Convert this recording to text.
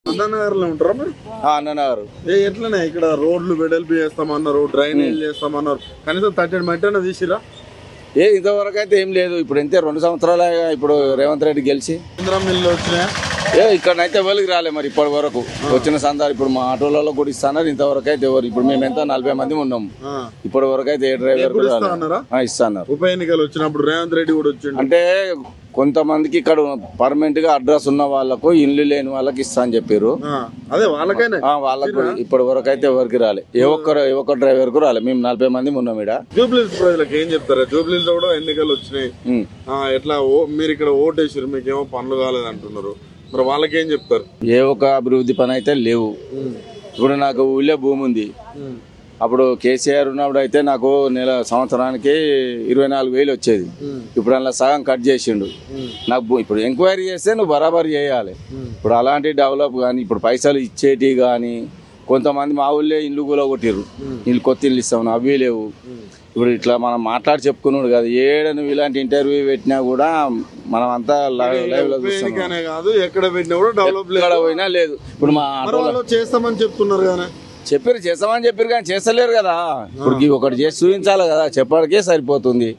అన్ననగర్ లో ఉంటారా మీరు? అన్ననగర్. ఎట్లనే ఇక్కడ రోడ్లు వెడల్పు చేస్తామన్నారు, డ్రైనేజ్ చేస్తామన్నారు, కనీసం 30 మట్టి తీసిరా? ఇంతవరకు అయితే ఏం లేదు. ఇప్పుడు ఎంత 2 సంవత్సరాలు ఇప్పుడు రేవంత్ రెడ్డి గెలిచి వచ్చినాయా? ఇక్కడనైతే ఎవరికి రాలే మరి ఇప్పటి వరకు. వచ్చిన సందాలు ఇప్పుడు మా ఆటోలలో కూడా ఇస్తున్నారు. ఇంతవరకు అయితే ఎవరు, ఇప్పుడు మేము ఎంత 40 మంది ఉన్నాము, ఇప్పటి వరకు అయితే ఏ డ్రైవర్ ఇస్తున్నారు. ఉప ఎన్నికలు వచ్చినప్పుడు రేవంత్ రెడ్డి కూడా వచ్చిండు. అంటే కొంతమందికి ఇక్కడ పర్మనెంట్ గా అడ్రస్ ఉన్న వాళ్ళకు, ఇల్లు లేని వాళ్ళకి ఇస్తా అని చెప్పారు. అదే వాళ్ళకైనా వాళ్ళకు ఇప్పటి వరకు అయితే ఎవరికి రాలే. ఏ ఒక్క డ్రైవర్ కు రాలే. మేము 40 మంది ఉన్నాం ఇక్కడ. జూబ్లీస్ ప్రజలకు ఏం చెప్తారా? జూబ్లీస్ లో కూడా ఎన్నికలు వచ్చినాయి. ఎట్లా మీరు ఇక్కడ ఓటేసారు, మీకేమో పనులు కాలేదు అంటున్నారు, మరి వాళ్ళకేం చెప్తారు? ఏ ఒక్క అభివృద్ధి పని అయితే లేవు. ఇప్పుడు నాకు ఊళ్ళో భూమి ఉంది. అప్పుడు కేసీఆర్ ఉన్నప్పుడు అయితే నాకు సంవత్సరానికి 24,000 వచ్చేది. ఇప్పుడు అలా సగం కట్ చేసిండు. నాకు ఇప్పుడు ఎంక్వైరీ చేస్తే నువ్వు బరాబర్ చేయాలి. ఇప్పుడు అలాంటి డెవలప్ కానీ, ఇప్పుడు పైసలు ఇచ్చేటి కానీ, కొంతమంది మా ఊళ్ళో ఇల్లు కూడా కొట్టిర్రు. ఇల్లు కొత్త ఇల్లు ఇస్తాం, అవి లేవు. ఇప్పుడు ఇట్లా మనం మాట్లాడి చెప్పుకున్నాడు కదా, ఏడను ఇలాంటి ఇంటర్వ్యూ పెట్టినా కూడా మనం అంతా లైవ్ లో చూస్తాం. ఎక్కడ పెట్టినా కూడా డెవలప్ పోయినా లేదు. ఇప్పుడు మా చేస్తామని చెప్తున్నారు కానీ, చేస్తామని చెప్పారు కానీ చేస్తలేరు కదా. ఇప్పుడు ఒకటి చేసి చూపించాలి కదా, చెప్పడానికే సరిపోతుంది.